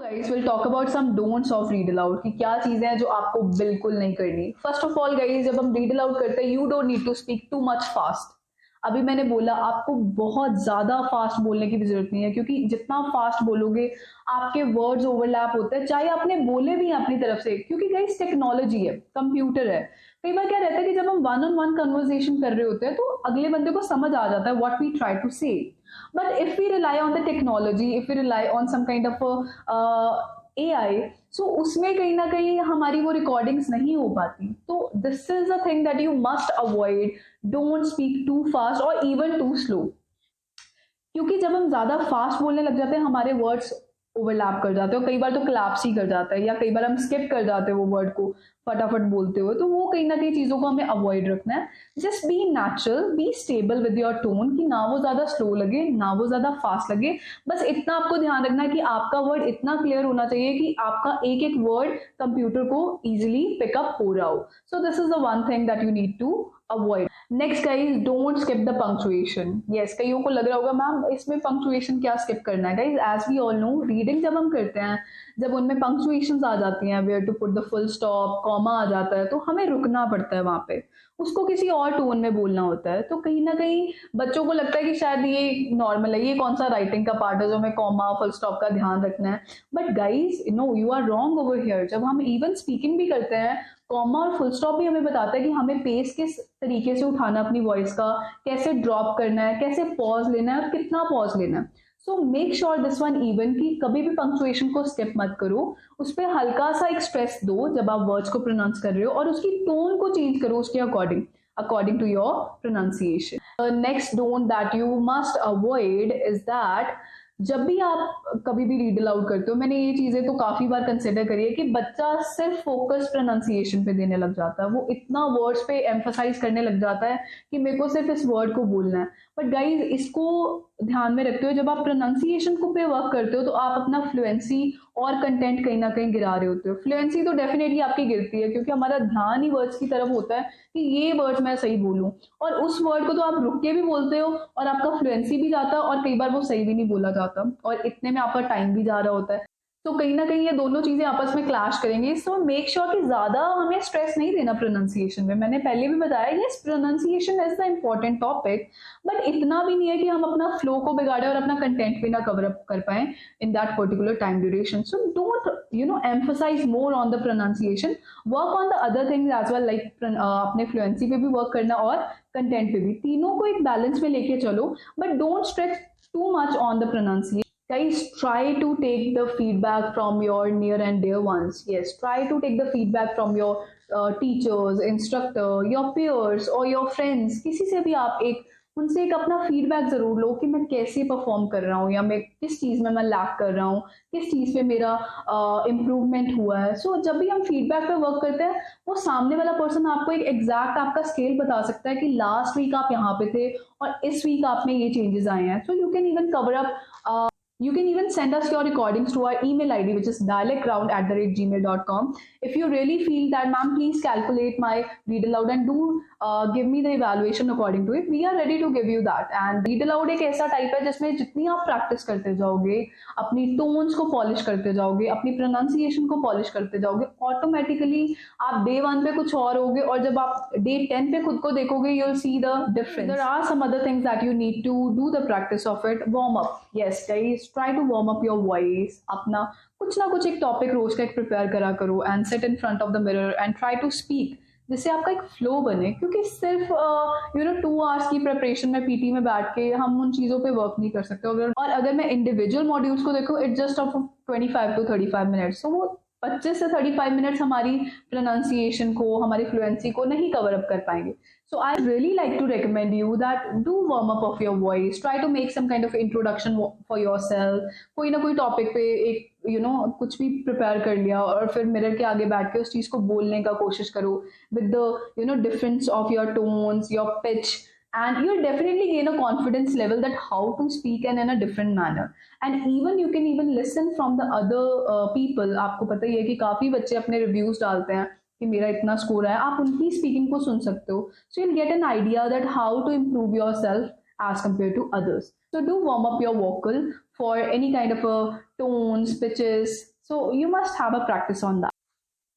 Guys will talk about some don'ts of read aloud कि क्या चीजें हैं जो आपको बिल्कुल नहीं करनी। फर्स्ट ऑफ ऑल गाइस, जब हम रीड अलाउड करते हैं you don't need to speak too much fast. अभी मैंने बोला आपको बहुत ज्यादा फास्ट बोलने की भी जरूरत नहीं है, क्योंकि जितना फास्ट बोलोगे आपके वर्ड्स ओवरलैप होते हैं, चाहे आपने बोले भी हैं अपनी तरफ से, क्योंकि गाइस टेक्नोलॉजी है, कंप्यूटर है। कई बार क्या रहता है कि जब हम वन ऑन वन कन्वर्सेशन कर रहे होते हैं तो अगले बंदे को समझ आ जाता है व्हाट वी ट्राई टू से। But if we rely on the technology, if we rely on some kind of AI, so उसमें कहीं ना कहीं हमारी वो रिकॉर्डिंग्स नहीं हो पाती। तो this is a thing that you must avoid. Don't speak too fast और इवन टू स्लो, क्योंकि जब हम ज्यादा फास्ट बोलने लग जाते हैं हमारे वर्ड्स ओवरलैप कर जाते हैं, और कई बार तो क्लैप्स ही कर जाता है, या कई बार हम स्किप कर जाते हैं वो वर्ड को फटाफट बोलते हुए। तो वो कहीं ना कहीं चीजों को हमें अवॉइड रखना है। Just be natural, be stable with your tone, कि ना वो ज्यादा स्लो लगे ना वो ज्यादा फास्ट लगे। बस इतना आपको ध्यान रखना है कि आपका वर्ड इतना क्लियर होना चाहिए कि आपका एक एक वर्ड कंप्यूटर को इजिली पिकअप हो रहा हो। So this is the one thing that you need to avoid. Next guys, don't skip the punctuation. Yes, कईयों को लग रहा होगा मैम इसमें पंक्चुएशन क्या स्किप करना है। Guys as we all know, reading जब हम करते हैं, जब उनमें पंक्चुएशन आ जाती हैं, where to put the full stop, comma आ जाता है, तो हमें रुकना पड़ता है वहां पे, उसको किसी और टोन में बोलना होता है। तो कहीं ना कहीं बच्चों को लगता है कि शायद ये नॉर्मल है, ये कौन सा राइटिंग का पार्ट है जो हमें कॉमा फुल स्टॉप का ध्यान रखना है। But guys no, you are wrong over here. जब हम इवन स्पीकिंग भी करते हैं, कॉमा और फुल स्टॉप भी हमें बताता है कि हमें पेस किस तरीके से उठाना अपनी वॉइस का, कैसे ड्रॉप करना है, कैसे पॉज लेना है और कितना पॉज लेना है। So make sure this one even, कि कभी भी पंक्चुएशन को स्किप मत करो, उस पर हल्का सा एक स्ट्रेस दो जब आप वर्ड्स को प्रोनाउंस कर रहे हो, और उसकी टोन को चेंज करो उसके according to your pronunciation. Next don't that you must avoid is that जब भी आप कभी भी रीड अलाउड करते हो, मैंने ये चीजें तो काफी बार कंसिडर करी है कि बच्चा सिर्फ फोकस प्रोनाउंसिएशन पे देने लग जाता है, वो इतना वर्ड्स पे एम्फसाइज करने लग जाता है कि मेरे को सिर्फ इस वर्ड को बोलना है। बट गाइज इसको ध्यान में रखते हुए जब आप प्रोनाउंसिएशन को पे वर्क करते हो तो आप अपना फ्लुएंसी और कंटेंट कहीं ना कहीं गिरा रहे होते हो। फ्लुएंसी तो डेफिनेटली आपकी गिरती है, क्योंकि हमारा ध्यान ही वर्ड्स की तरफ होता है कि ये वर्ड मैं सही बोलूं, और उस वर्ड को तो आप रुक के भी बोलते हो और आपका फ्लुएंसी भी जाता है, और कई बार वो सही भी नहीं बोला जाता, और इतने में आपका टाइम भी जा रहा होता है। तो कहीं ना कहीं ये दोनों चीजें आपस में क्लैश करेंगी। सो मेक श्योर कि ज्यादा हमें स्ट्रेस नहीं देना प्रोनाउंसिएशन में। मैंने पहले भी बताया, yes pronunciation is the important topic, but इतना भी नहीं है कि हम अपना फ्लो को बिगाड़े और अपना कंटेंट भी ना कवर अप कर पाए in that particular time duration. So don't emphasize more on the pronunciation, work on the other things as well, like अपने फ्लुएंसी पे भी वर्क करना और कंटेंट पे भी, तीनों को एक बैलेंस में लेके चलो, but don't stress too much on the pronunciation. Guys, try to take the feedback from your near and dear ones. Yes, try to take the feedback from your teachers, instructor, your peers or your friends. किसी से भी आप उनसे एक अपना feedback जरूर लो कि मैं कैसे परफॉर्म कर रहा हूँ, या मैं किस चीज में मैं लैक कर रहा हूँ, किस चीज पे मेरा इम्प्रूवमेंट हुआ है। सो जब भी हम फीडबैक पे वर्क करते हैं, वो सामने वाला पर्सन आपको एक एग्जैक्ट आपका स्केल बता सकता है कि लास्ट वीक आप यहाँ पे थे और इस वीक आप में ये चेंजेस आए हैं। So you can even cover up, you can even send us your recordings to our email ID, which is dialectround@gmail.com. If you really feel that, ma'am, please calculate my read aloud and do give me the evaluation according to it. We are ready to give you that. And read aloud एक ऐसा type है जिसमें जितनी आप practice करते जाओगे, अपनी tones को पॉलिश करते जाओगे, अपनी प्रोनाउंसिएशन को पॉलिश करते जाओगे, ऑटोमेटिकली आप डे 1 पे कुछ और होगे, और जब आप डे 10 पे खुद को देखोगे, you will see the difference. There are some other things that you need to do the practice of it. Warm up. Yes, guys, try to warm up your voice. अपना कुछ ना कुछ एक टॉपिक रोज का एक प्रिपेयर करा करो, and sit in front of the mirror and try to speak, जिससे आपका एक फ्लो बने। क्योंकि सिर्फ 2 आवर्स की प्रिपरेशन में पीटी में बैठ के हम उन चीज़ों पे वर्क नहीं कर सकते। और अगर मैं इंडिविजुअल मॉड्यूल्स को देखूँ, it's just of 25 to 35 minutes. So वो 25 से 35 मिनट्स हमारी प्रोनाउंसिएशन को, हमारी फ्लुएंसी को नहीं कवर अप कर पाएंगे। So I really like to recommend you that do warm up of your voice. Try to make some kind of introduction for yourself. कोई ना कोई टॉपिक पे एक कुछ भी प्रिपेयर कर लिया, और फिर मिरर के आगे बैठ के उस चीज को बोलने का कोशिश करो with the difference of your tones, your pitch, and you'll definitely gain a confidence level that how to speak and in a different manner. And even you can even listen from the other people. आपको पता ही है कि काफी बच्चे अपने reviews डालते हैं कि मेरा इतना स्कोर है, आप उनकी स्पीकिंग को सुन सकते हो। सो you'll get an idea that how to improve yourself as compared to others. So do warm up your vocal for any kind of tones, pitches, So you must have a practice on that.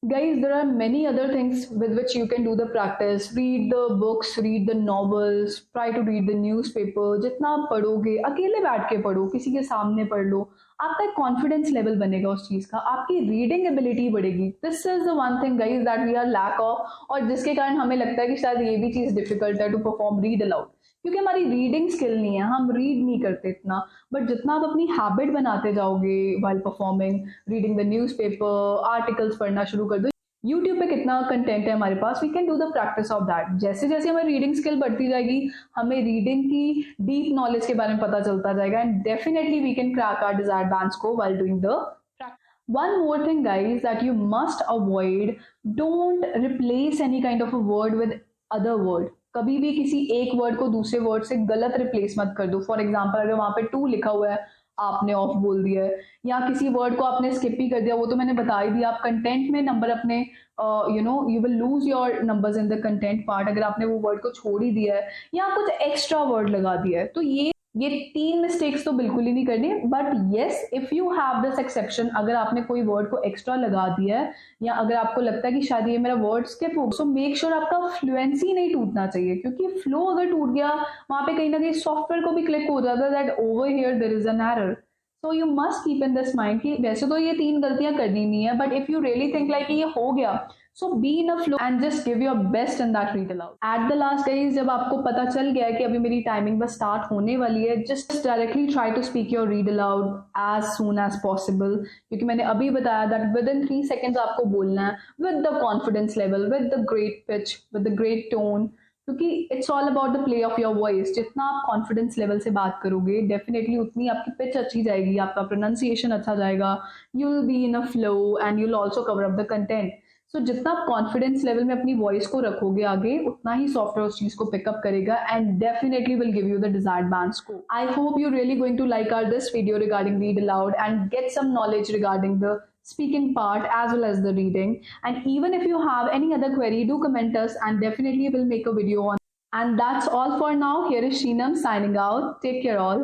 Guys, there are many other things with which you can do the practice. Read the books, read the novels, try to read the newspaper. जितना आप पढ़ोगे, अकेले बैठ के पढ़ो, किसी के सामने पढ़ लो, आपका एक कॉन्फिडेंस लेवल बनेगा उस चीज़ का, आपकी रीडिंग एबिलिटी बढ़ेगी. This is the one thing guys that we are lack of, और जिसके कारण हमें लगता है कि शायद ये भी चीज़ डिफिकल्ट है टू परफॉर्म रीड अलाउड, क्योंकि हमारी रीडिंग स्किल नहीं है, हम रीड नहीं करते इतना. बट जितना आप अपनी हैबिट बनाते जाओगे while performing, reading the newspaper, articles पढ़ना शुरू कर दो. यूट्यूब पे कितना कंटेंट है हमारे पास, we can do the practice of that. जैसे जैसे हमारी रीडिंग स्किल बढ़ती जाएगी, हमें रीडिंग की डीप नॉलेज के बारे में पता चलता जाएगा, and definitely we can crack our desired band score while doing the practice. One more thing guys that you must avoid, don't replace any kind of a word with other word. कभी भी किसी एक word को दूसरे word से गलत replace मत कर दो. फॉर एग्जाम्पल अगर वहां पे टू लिखा हुआ है, आपने ऑफ बोल दिया है, या किसी वर्ड को आपने स्किप ही कर दिया, वो तो मैंने बता ही दिया. आप कंटेंट में नंबर अपने you will lose your numbers in the content part अगर आपने वो वर्ड को छोड़ ही दिया है, या कुछ एक्स्ट्रा वर्ड लगा दिया है. तो ये 3 मिस्टेक्स तो बिल्कुल ही नहीं करनी. But yes, if you have this exception, अगर आपने कोई वर्ड को एक्स्ट्रा लगा दिया है, या अगर आपको लगता है कि शायद ये मेरा वर्ड स्किप हो, सो मेक श्योर आपका फ्लुएंसी नहीं टूटना चाहिए, क्योंकि फ्लो अगर टूट गया वहां पे कहीं ना कहीं सॉफ्टवेयर को भी क्लिक हो जाता है that over here there is an error. So you must keep in this mind कि वैसे तो ये 3 गलतियां करनी नहीं है, but if you really think like ये हो गया, so be in a flow and just give your best in that read aloud. At the last guys, जब आपको पता चल गया है कि अभी मेरी टाइमिंग बस स्टार्ट होने वाली है, just directly try to speak your read aloud as soon as possible, क्योंकि मैंने अभी बताया दैट विद इन 3 सेकेंड्स आपको बोलना है, with the confidence level, with the great pitch, with the great tone, क्योंकि it's all about the play of your voice. जितना आप कॉन्फिडेंस लेवल से बात करोगे, डेफिनेटली उतनी आपकी पिच अच्छी जाएगी, आपका प्रोनाउंसिएशन अच्छा जाएगा, you will be in a flow and you will also cover up the content. So जितना आप कॉन्फिडेंस लेवल में अपनी वॉइस को रखोगे आगे, उतना ही सॉफ्टवेयर उस चीज को पिकअप करेगा and definitely will give you the desired band score. I hope you really going to like our this video regarding read aloud and get some knowledge regarding the speaking part as well as the reading. And even if you have any other query, do comment us and definitely we'll make a video on. And that's all for now. Here is Sheenam signing out. Take care all.